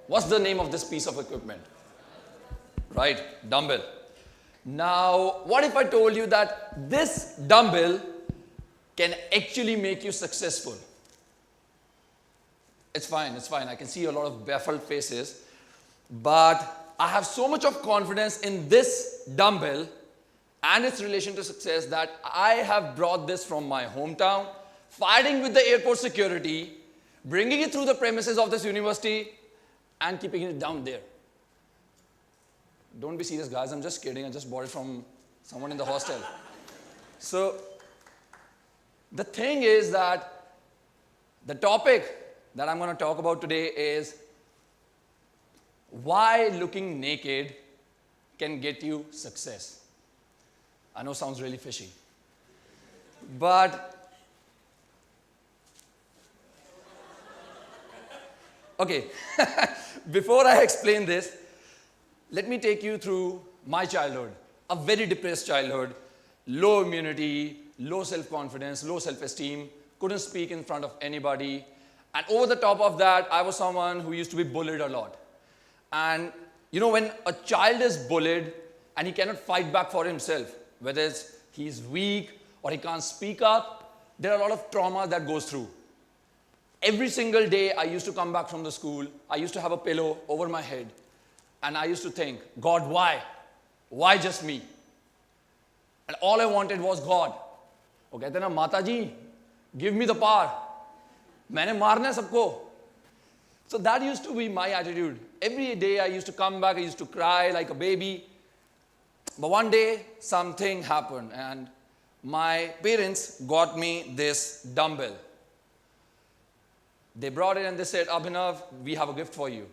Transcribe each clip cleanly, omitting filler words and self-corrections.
What's the name of this piece of equipment? Right, dumbbell. Now, what if I told you that this dumbbell can actually make you successful? It's fine, I can see a lot of baffled faces. But I have so much of confidence in this dumbbell and its relation to success that I have brought this from my hometown, fighting with the airport security, bringing it through the premises of this university, and keeping it down there. Don't be serious, guys. I'm just kidding. I just bought it from someone in the hostel. So, the thing is that the topic that I'm going to talk about today is why looking naked can get you success. I know it sounds really fishy. But, okay, before I explain this, let me take you through my childhood. A very depressed childhood, low immunity, low self-confidence, low self-esteem, couldn't speak in front of anybody. And over the top of that, I was someone who used to be bullied a lot. And you know, when a child is bullied and he cannot fight back for himself, whether it's he's weak or he can't speak up, there are a lot of trauma that goes through. Every single day I used to come back from the school, I used to have a pillow over my head, and I used to think, God, why? Why just me? And all I wanted was God. वो कहते ना, माता जी, give me the power. मैंने मारना है सबको. So that used to be my attitude. Every day I used to come back, I used to cry like a baby. But one day, something happened, and my parents got me this dumbbell. They brought it and they said, Abhinav, we have a gift for you.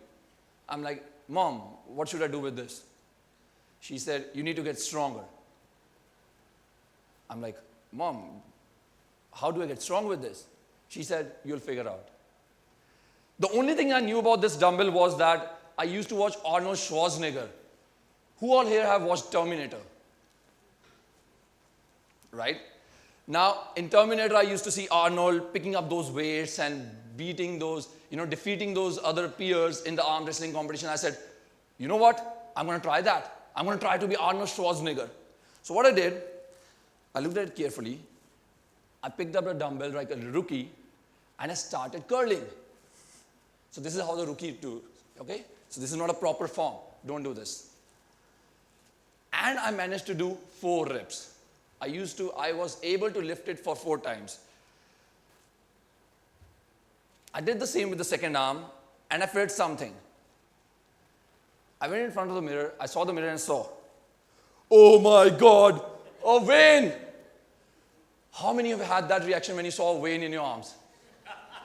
I'm like, Mom, what should I do with this? She said, you need to get stronger. I'm like, Mom, how do I get strong with this? She said, you'll figure out. The only thing I knew about this dumbbell was that I used to watch Arnold Schwarzenegger. Who all here have watched Terminator? Right? Now, in Terminator, I used to see Arnold picking up those weights and beating those, defeating those other peers in the arm wrestling competition. I said, you know what? I'm going to try that. I'm going to try to be Arnold Schwarzenegger. So what I did, I looked at it carefully. I picked up a dumbbell like a rookie, and I started curling. So this is how the rookie do, okay? So this is not a proper form. Don't do this. And I managed to do 4 reps. I was able to lift it for 4 times. I did the same with the second arm, and I felt something. I went in front of the mirror, I saw the mirror and saw, oh my God, a vein! How many of you had that reaction when you saw a vein in your arms?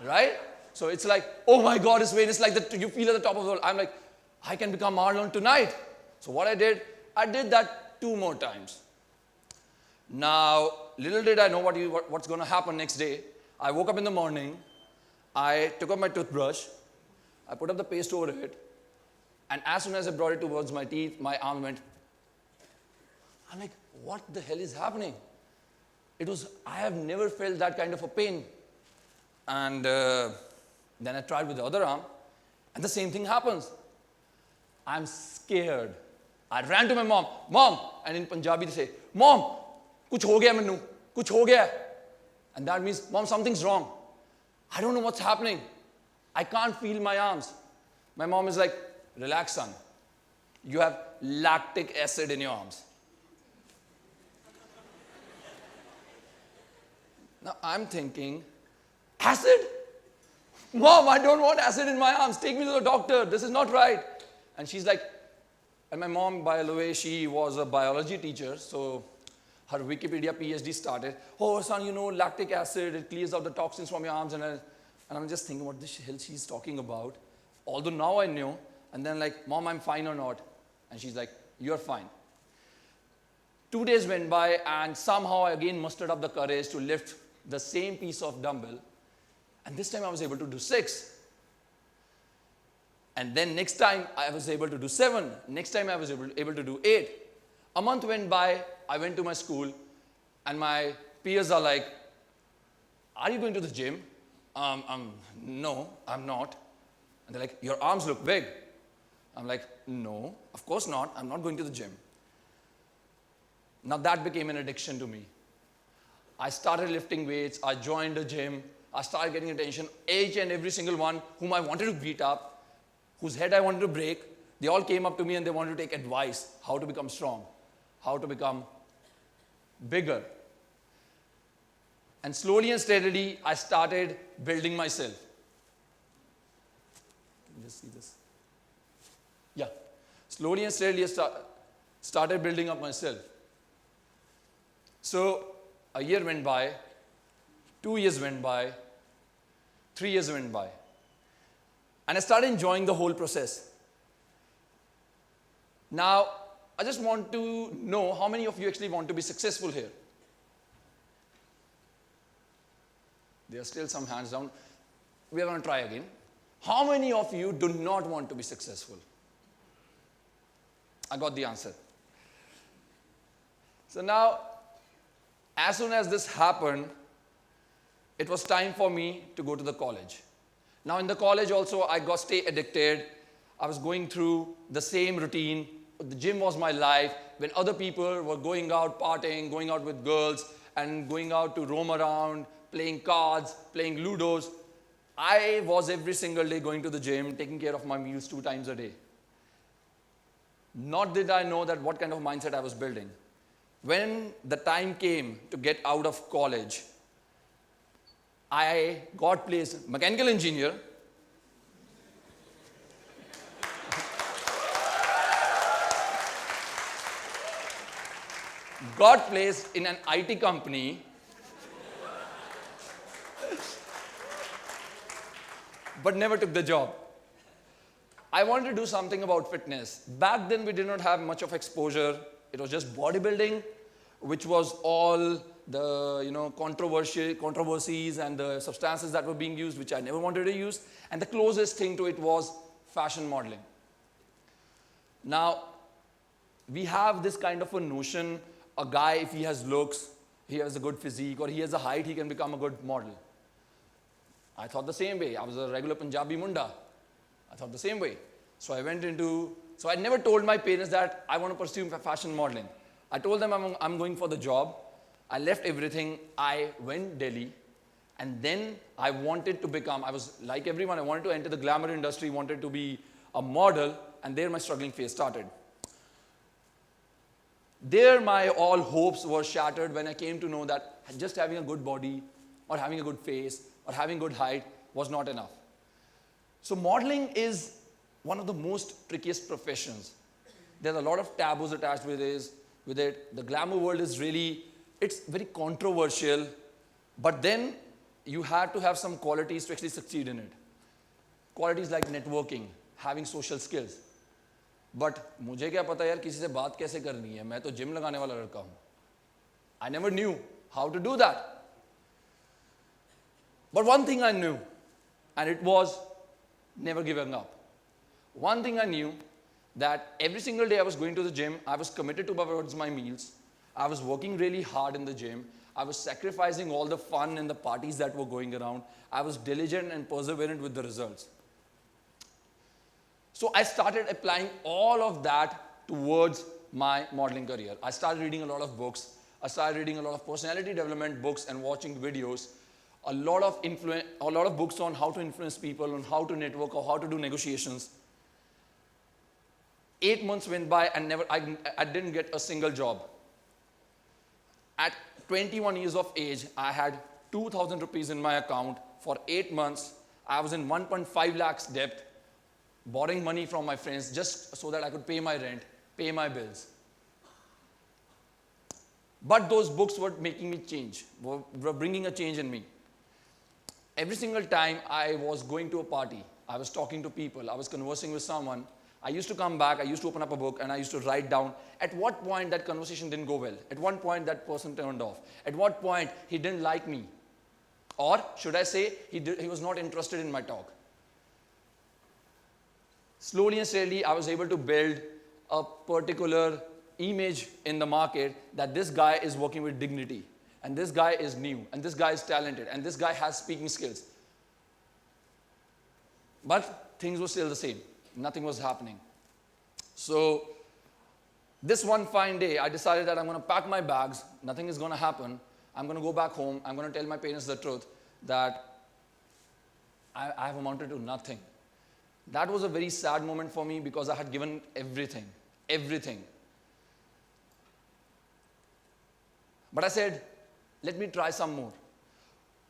Right? So it's like, oh my God, it's vein. It's like you feel at the top of the world. I'm like, I can become Arnold tonight. So what I did that 2 more times. Now, little did I know what's going to happen next day. I woke up in the morning, I took up my toothbrush, I put up the paste over it, and as soon as I brought it towards my teeth, my arm went. I'm like, what the hell is happening? I have never felt that kind of a pain. And then I tried with the other arm, and the same thing happens. I'm scared. I ran to my mom, Mom, and in Punjabi they say, Mom, kuch ho gaya mannu, kuch ho gaya. And that means, Mom, something's wrong. I don't know what's happening. I can't feel my arms. My mom is like, relax, son. You have lactic acid in your arms. Now I'm thinking, acid? Mom, I don't want acid in my arms. Take me to the doctor. This is not right. And she's like, and my mom, by the way, she was a biology teacher, so her Wikipedia PhD started. Oh, son, lactic acid, it clears out the toxins from your arms. And I'm just thinking, what the hell she's talking about? Although now I knew. And then like, Mom, I'm fine or not? And she's like, you're fine. 2 days went by, and somehow I again mustered up the courage to lift the same piece of dumbbell. And this time I was able to do 6. And then next time I was able to do 7. Next time I was able to do 8. A month went by, I went to my school, and my peers are like, are you going to the gym? No, I'm not. And they're like, your arms look big. I'm like, no, of course not. I'm not going to the gym. Now that became an addiction to me. I started lifting weights. I joined a gym. I started getting attention. Each and every single one whom I wanted to beat up, whose head I wanted to break, they all came up to me and they wanted to take advice, how to become strong, how to become bigger. And slowly and steadily, I started building myself. Can you just see this? Yeah. Slowly and steadily, I started building up myself. So, a year went by, 2 years went by, 3 years went by. And I started enjoying the whole process. Now, I just want to know how many of you actually want to be successful here. There are still some hands down. We are going to try again. How many of you do not want to be successful? I got the answer. So now, as soon as this happened, it was time for me to go to the college. Now in the college also, I got stay addicted. I was going through the same routine. The gym was my life. When other people were going out partying, going out with girls, and going out to roam around, playing cards, playing ludos, I was every single day going to the gym, taking care of my meals 2 times a day. Not did I know that what kind of mindset I was building. When the time came to get out of college, I got placed mechanical engineer. Got placed in an IT company. But never took the job. I wanted to do something about fitness. Back then, we did not have much of exposure. It was just bodybuilding, which was all the controversies and the substances that were being used, which I never wanted to use. And the closest thing to it was fashion modeling. Now, we have this kind of a notion, a guy, if he has looks, he has a good physique, or he has a height, he can become a good model. I thought the same way. I was a regular Punjabi Munda. I thought the same way. So I never told my parents that I want to pursue fashion modeling. I told them I'm going for the job. I left everything. I went Delhi. And then I wanted to become, I was like everyone, I wanted to enter the glamour industry, wanted to be a model. And there my struggling phase started. There my all hopes were shattered when I came to know that just having a good body or having a good face or having good height was not enough. So modeling is one of the most trickiest professions. There's a lot of taboos attached with it. The glamour world is really, it's very controversial, but then you have to have some qualities to actually succeed in it. Qualities like networking, having social skills. But मुझे क्या पता यार किसी से बात कैसे करनी है, मैं तो जिम लगाने वाला लड़का हूँ. I never knew how to do that. But one thing I knew, and it was never giving up. One thing I knew, that every single day I was going to the gym, I was committed towards my meals, I was working really hard in the gym, I was sacrificing all the fun and the parties that were going around, I was diligent and perseverant with the results. So I started applying all of that towards my modeling career. I started reading a lot of books, I started reading a lot of personality development books and watching videos, a lot of books on how to influence people, on how to network or how to do negotiations. 8 months went by and I didn't get a single job. At 21 years of age, I had 2,000 rupees in my account. For 8 months, I was in 1.5 lakhs debt, borrowing money from my friends just so that I could pay my rent, pay my bills. But those books were making me change, were bringing a change in me. Every single time I was going to a party, I was talking to people, I was conversing with someone, I used to come back, I used to open up a book and I used to write down at what point that conversation didn't go well, at what point that person turned off, at what point he didn't like me, or should I say he was not interested in my talk. Slowly and steadily, I was able to build a particular image in the market that this guy is working with dignity, and this guy is new, and this guy is talented, and this guy has speaking skills. But things were still the same. Nothing was happening. So this one fine day, I decided that I'm going to pack my bags. Nothing is going to happen. I'm going to go back home. I'm going to tell my parents the truth that I have amounted to nothing. That was a very sad moment for me because I had given everything, everything. But I said, let me try some more.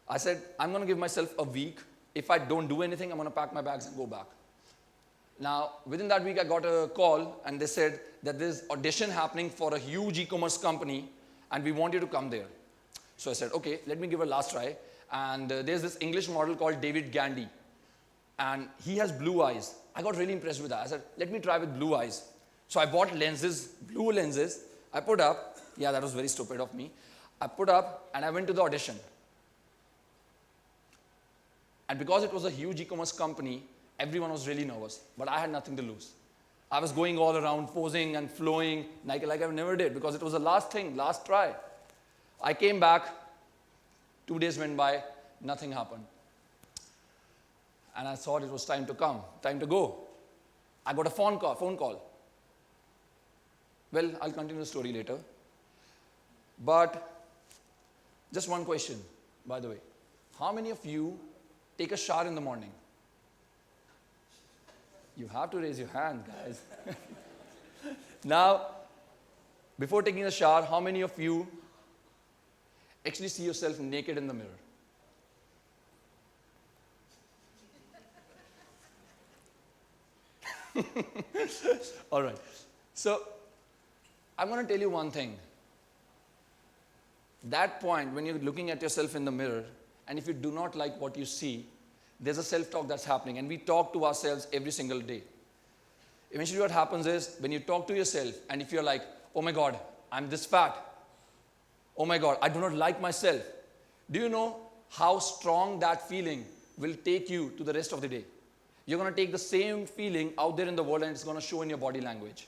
I said, I'm going to give myself a week. If I don't do anything, I'm going to pack my bags and go back. Now, within that week, I got a call and they said that there's audition happening for a huge e-commerce company and we want you to come there. So I said, okay, let me give it a last try. And there's this English model called David Gandy. And he has blue eyes. I got really impressed with that. I said, let me try with blue eyes. So I bought lenses, blue lenses. I put up. Yeah, that was very stupid of me. I put up and I went to the audition. And because it was a huge e-commerce company, everyone was really nervous. But I had nothing to lose. I was going all around, posing and flowing like I never did because it was the last thing, last try. I came back. 2 days went by. Nothing happened. And I thought it was time to come, time to go. I got a phone call. Well, I'll continue the story later. But just one question, by the way. How many of you take a shower in the morning? You have to raise your hand, guys. Now, before taking a shower, how many of you actually see yourself naked in the mirror? All right. So, I'm going to tell you one thing. That point, when you're looking at yourself in the mirror, and if you do not like what you see, there's a self-talk that's happening, and we talk to ourselves every single day. Eventually what happens is, when you talk to yourself, and if you're like, oh my God, I'm this fat. Oh my God, I do not like myself. Do you know how strong that feeling will take you to the rest of the day? You're going to take the same feeling out there in the world and it's going to show in your body language.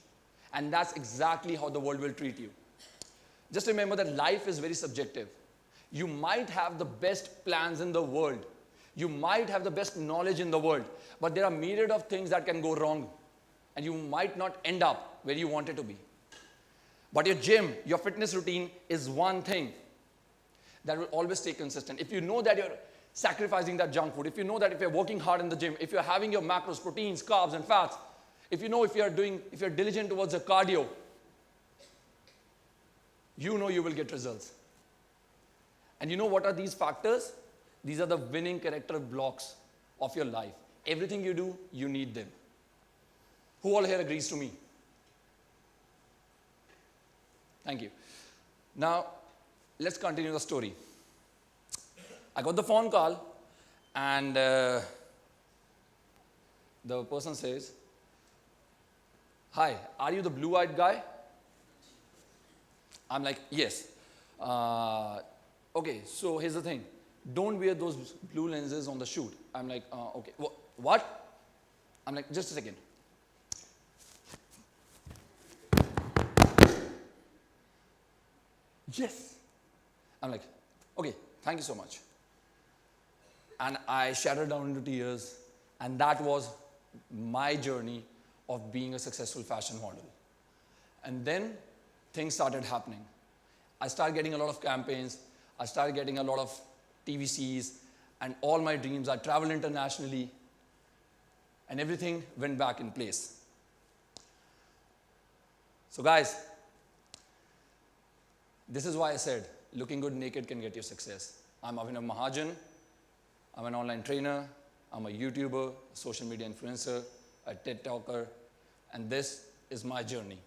And that's exactly how the world will treat you. Just remember that life is very subjective. You might have the best plans in the world. You might have the best knowledge in the world. But there are myriad of things that can go wrong. And you might not end up where you wanted to be. But your gym, your fitness routine is one thing that will always stay consistent. If you know that you're sacrificing that junk food, if you know that if you're working hard in the gym, if you're having your macros, proteins, carbs, and fats, if you know if you're diligent towards the cardio, you know you will get results. And you know what are these factors? These are the winning character blocks of your life. Everything you do, you need them. Who all here agrees to me? Thank you. Now, let's continue the story. I got the phone call and the person says, hi, are you the blue-eyed guy? I'm like, yes. Okay, so here's the thing. Don't wear those blue lenses on the shoot. I'm like, okay. What? I'm like, just a second. Yes. I'm like, okay, thank you so much. And I shattered down into tears. And that was my journey of being a successful fashion model. And then things started happening. I started getting a lot of campaigns. I started getting a lot of TVCs and all my dreams. I traveled internationally and everything went back in place. So guys, this is why I said looking good naked can get you success. I'm Abhinav Mahajan. I'm an online trainer. I'm a YouTuber, a social media influencer, a TED talker, and this is my journey.